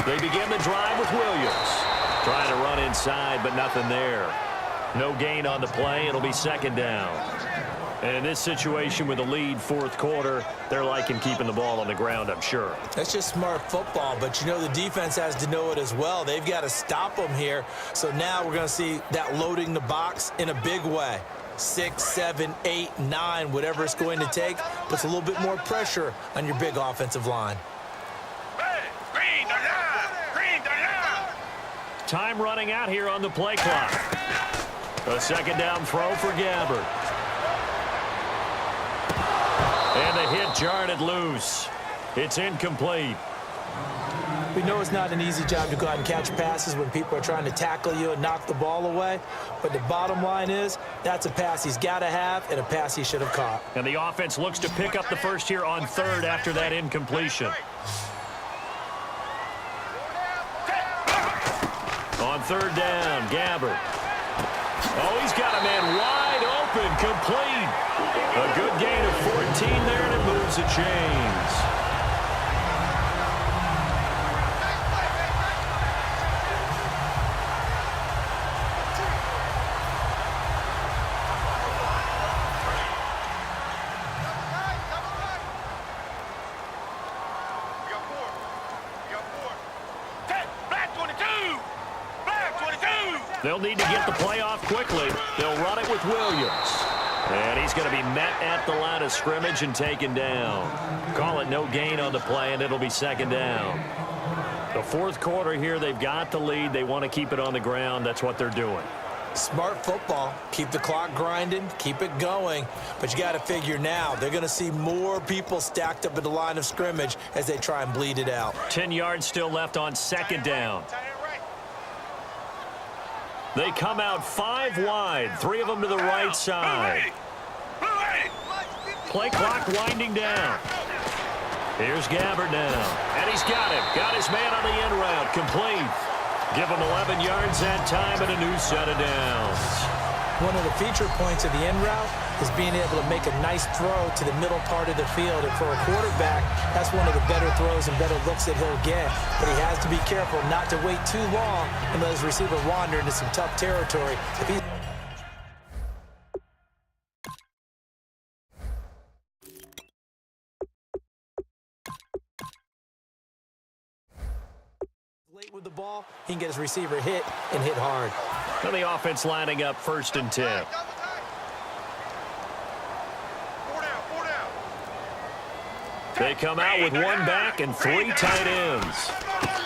They begin the drive with Williams. Trying to run inside, but nothing there. No gain on the play. It'll be second down. And in this situation with a lead fourth quarter, they're liking keeping the ball on the ground, I'm sure. That's just smart football, but you know the defense has to know it as well. They've got to stop them here. So now we're going to see that loading the box in a big way. 6, 7, 8, 9, whatever it's going to take, puts a little bit more pressure on your big offensive line. Time running out here on the play clock. A second down throw for Gabbard. And the hit jarred it loose. It's incomplete. We know it's not an easy job to go out and catch passes when people are trying to tackle you and knock the ball away. But the bottom line is that's a pass he's got to have and a pass he should have caught. And the offense looks to pick up the first here on third after that incompletion. On third down, Gabbard. Oh, he's got a man wide open, complete. A good gain of 14 there, and it moves the chains. They'll need to get the play off quickly. They'll run it with Williams. And he's going to be met at the line of scrimmage and taken down. Call it no gain on the play, and it'll be second down. The fourth quarter here, they've got the lead. They want to keep it on the ground. That's what they're doing. Smart football. Keep the clock grinding. Keep it going. But you got to figure now, they're going to see more people stacked up at the line of scrimmage as they try and bleed it out. 10 yards still left on second down. They come out 5 wide, 3 of them to the right side. Play clock winding down. Here's Gabbard now, and he's got him. Got his man on the end route, complete. Give him 11 yards that time and a new set of downs. One of the feature points of the end route is being able to make a nice throw to the middle part of the field. And for a quarterback, that's one of the better throws and better looks that he'll get. But he has to be careful not to wait too long and let his receiver wander into some tough territory. If he's late with the ball, he can get his receiver hit and hit hard. And the offense lining up 1st and 10. They come out with 1 back and 3 tight ends.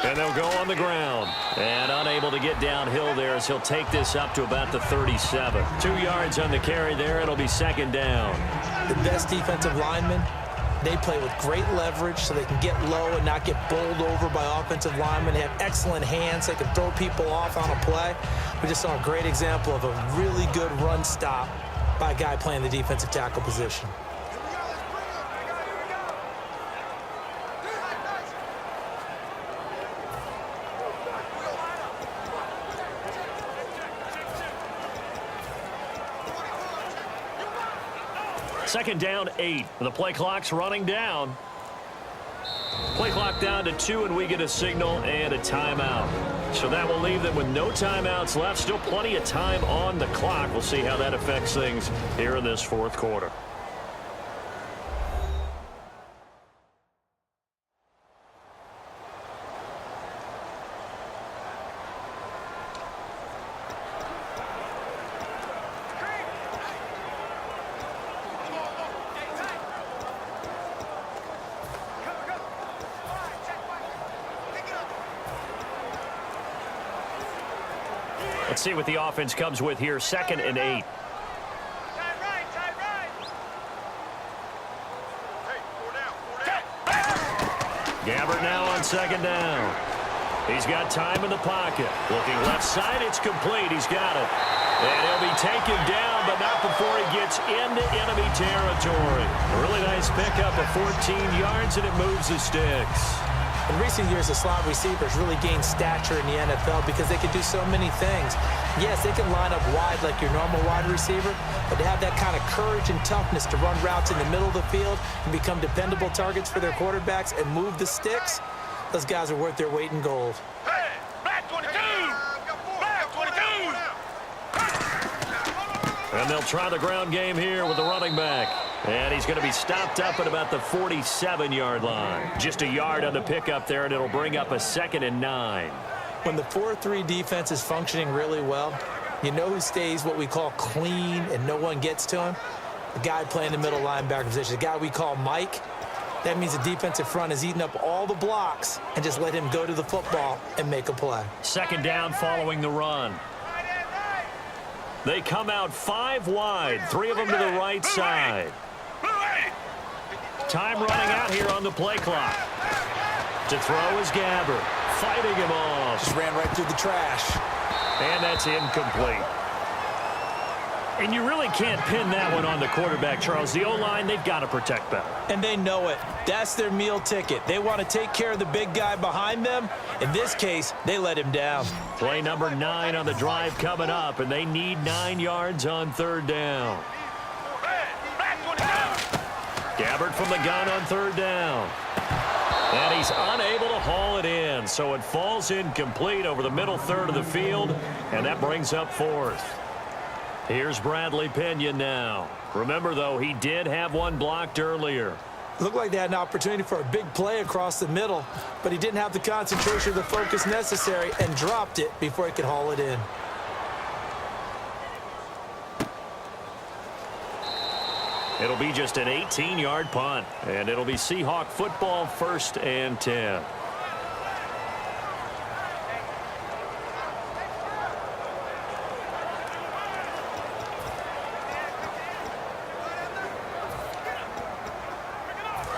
And they'll go on the ground. And unable to get downhill there as he'll take this up to about the 37. 2 yards on the carry there. It'll be second down. The best defensive linemen, they play with great leverage so they can get low and not get bowled over by offensive linemen. They have excellent hands. They can throw people off on a play. We just saw a great example of a really good run stop by a guy playing the defensive tackle position. Second down, 8. The play clock's running down. Play clock down to 2, and we get a signal and a timeout. So that will leave them with no timeouts left. Still plenty of time on the clock. We'll see how that affects things here in this fourth quarter. Let's see what the offense comes with here. 2nd and 8. Gabbard now on 2nd down. He's got time in the pocket. Looking left side, it's complete. He's got it. And he'll be taken down, but not before he gets into enemy territory. A really nice pickup of 14 yards, and it moves the sticks. In recent years, the slot receivers really gained stature in the NFL because they can do so many things. Yes, they can line up wide like your normal wide receiver, but to have that kind of courage and toughness to run routes in the middle of the field and become dependable targets for their quarterbacks and move the sticks, Those guys are worth their weight in gold. Hey, black 22! Black 22! And they'll try the ground game here with the running back. And he's going to be stopped up at about the 47-yard line. Just a yard on the pickup there, and it'll bring up a 2nd and 9. When the 4-3 defense is functioning really well, you know who stays what we call clean and no one gets to him? The guy playing the middle linebacker position, the guy we call Mike. That means the defensive front is eating up all the blocks and just let him go to the football and make a play. 2nd down following the run. They come out 5 wide, 3 of them to the right side. Time running out here on the play clock. To throw is Gabbert, fighting him off. Just ran right through the trash. And that's incomplete. And you really can't pin that one on the quarterback, Charles. The O-line, they've got to protect better. And they know it. That's their meal ticket. They want to take care of the big guy behind them. In this case, they let him down. Play number 9 on the drive coming up, and they need 9 yards on 3rd down. Gabbert from the gun on 3rd down. And he's unable to haul it in, so it falls incomplete over the middle third of the field, and that brings up 4th. Here's Bradley Pinion now. Remember, though, he did have one blocked earlier. Looked like they had an opportunity for a big play across the middle, but he didn't have the concentration or the focus necessary and dropped it before he could haul it in. It'll be just an 18-yard punt, and it'll be Seahawk football, 1st and 10.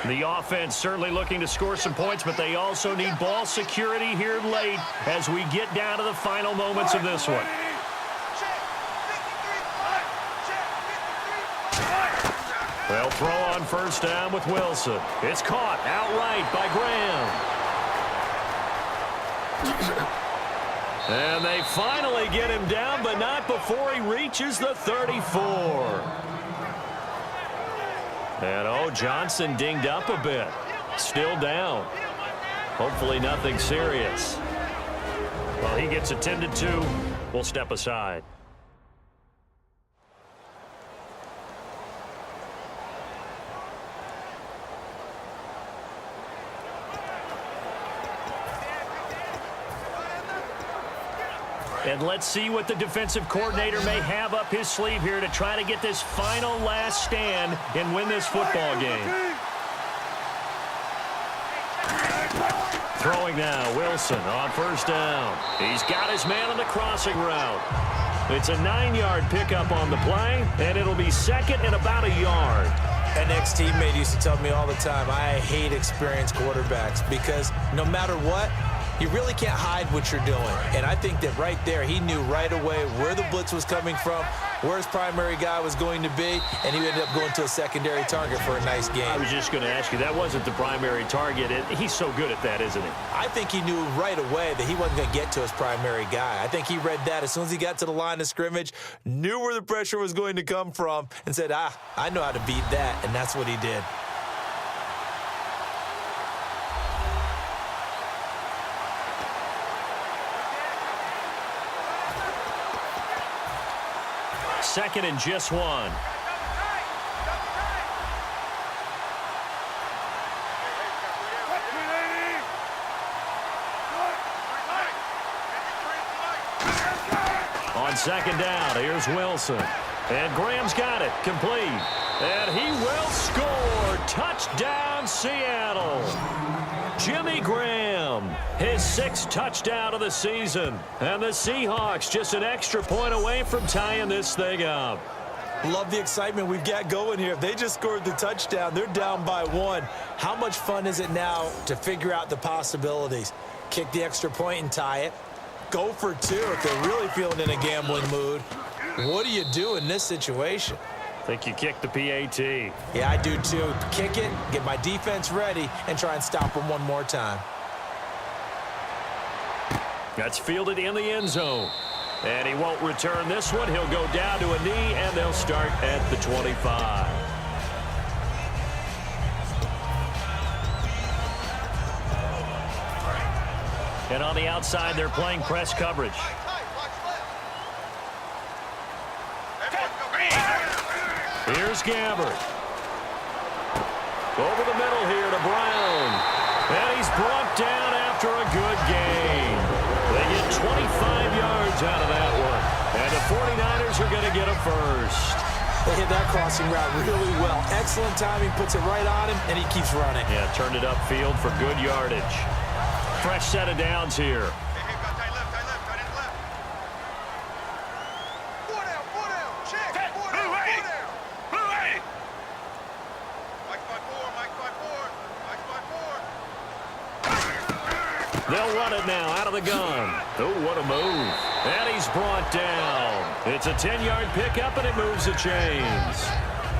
The offense certainly looking to score some points, but they also need ball security here late as we get down to the final moments of this one. They'll throw on 1st down with Wilson. It's caught outright by Graham. And they finally get him down, but not before he reaches the 34. And, Johnson dinged up a bit. Still down. Hopefully nothing serious. Well, he gets attended to. We'll step aside. And let's see what the defensive coordinator may have up his sleeve here to try to get this final last stand and win this football game. Throwing now, Wilson on 1st down. He's got his man on the crossing route. It's a 9-yard pickup on the play, and it'll be 2nd and about a yard. An ex-teammate used to tell me all the time, I hate experienced quarterbacks because no matter what, you really can't hide what you're doing. And I think that right there, he knew right away where the blitz was coming from, where his primary guy was going to be, and he ended up going to a secondary target for a nice game. I was just going to ask you, that wasn't the primary target. He's so good at that, isn't he? I think he knew right away that he wasn't going to get to his primary guy. I think he read that as soon as he got to the line of scrimmage, knew where the pressure was going to come from, and said, I know how to beat that, and that's what he did. Second and just 1. On 2nd down, here's Wilson. And Graham's got it, complete. And he will score. Touchdown, Seattle. Jimmy Graham, his 6th touchdown of the season. And the Seahawks just an extra point away from tying this thing up. Love the excitement we've got going here. If they just scored the touchdown, they're down by 1. How much fun is it now to figure out the possibilities? Kick the extra point and tie it. Go for 2 if they're really feeling in a gambling mood. What do you do in this situation? I think you kick the PAT. Yeah, I do too. Kick it, get my defense ready, and try and stop them one more time. That's fielded in the end zone. And he won't return this one. He'll go down to a knee, and they'll start at the 25. And on the outside, they're playing press coverage. Here's Gabbert. Over the middle here to Brown. And he's brought down after a good gain. They get 25 yards out of that one. And the 49ers are going to get a first. They hit that crossing route really well. Excellent timing, puts it right on him, and he keeps running. Yeah, turned it upfield for good yardage. Fresh set of downs here. They'll run it now out of the gun. Oh, what a move. And he's brought down. It's a 10-yard pickup, and it moves the chains.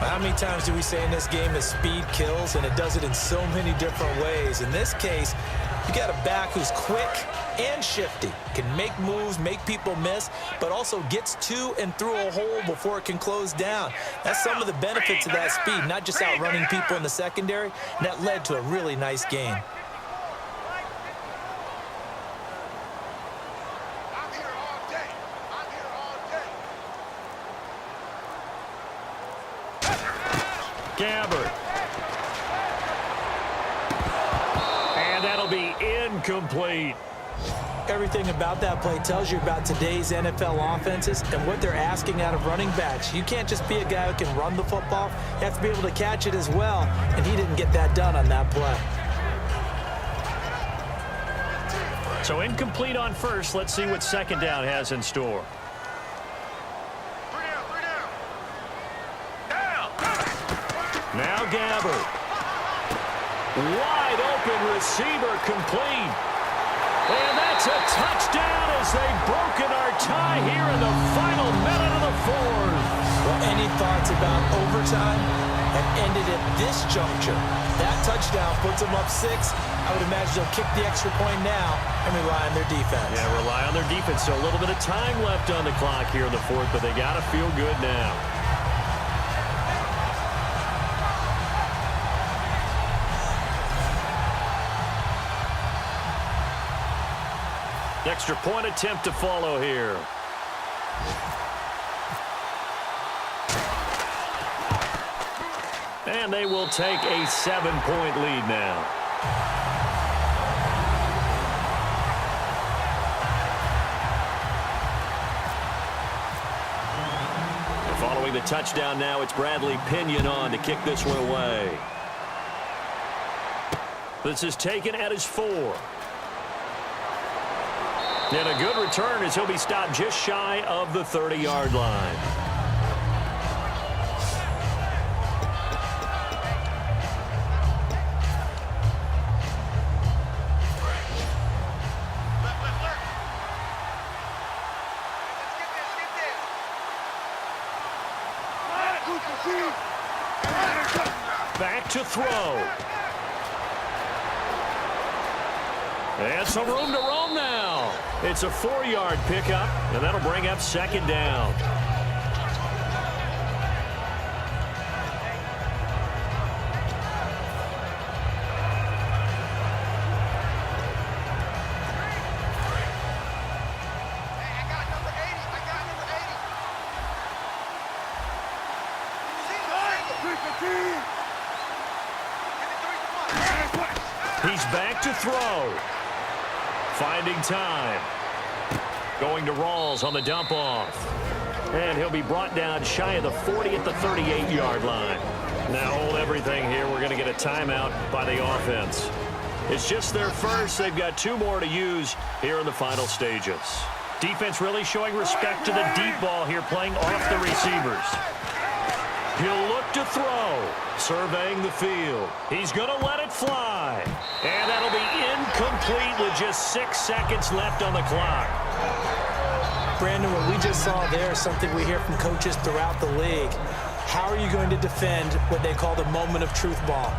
How many times do we say in this game that speed kills, and it does it in so many different ways? In this case, you got a back who's quick and shifty, can make moves, make people miss, but also gets to and through a hole before it can close down. That's some of the benefits of that speed, not just outrunning people in the secondary, and that led to a really nice gain. Gabbert. And that'll be incomplete. Everything about that play tells you about today's NFL offenses and what they're asking out of running backs. You can't just be a guy who can run the football. You have to be able to catch it as well, and he didn't get that done on that play. So incomplete on first. Let's see what second down has in store. Now Gabbert. Wide open receiver complete. And that's a touchdown as they've broken our tie here in the final minute of the fourth. Well, any thoughts about overtime have ended at this juncture. That touchdown puts them up 6. I would imagine they'll kick the extra point now and rely on their defense. Yeah, rely on their defense. So a little bit of time left on the clock here in the fourth, but they got to feel good now. Extra point attempt to follow here. And they will take a 7-point lead now. Following the touchdown now, it's Bradley Pinion on to kick this one away. This is taken at his 4. And a good return as he'll be stopped just shy of the 30-yard line. Back to throw. And some room to roam now. It's a 4-yard pickup, and that'll bring up second down. He's back to throw. Finding time. Going to Rawls on the dump off. And he'll be brought down shy of the 40 at the 38-yard line. Now hold everything here. We're going to get a timeout by the offense. It's just their first. They've got 2 more to use here in the final stages. Defense really showing respect to the deep ball here, playing off the receivers. He'll look to throw. Surveying the field. He's going to let it fly. And that'll be incomplete with just 6 seconds left on the clock. Brandon, what we just saw there is something we hear from coaches throughout the league. How are you going to defend what they call the moment of truth ball?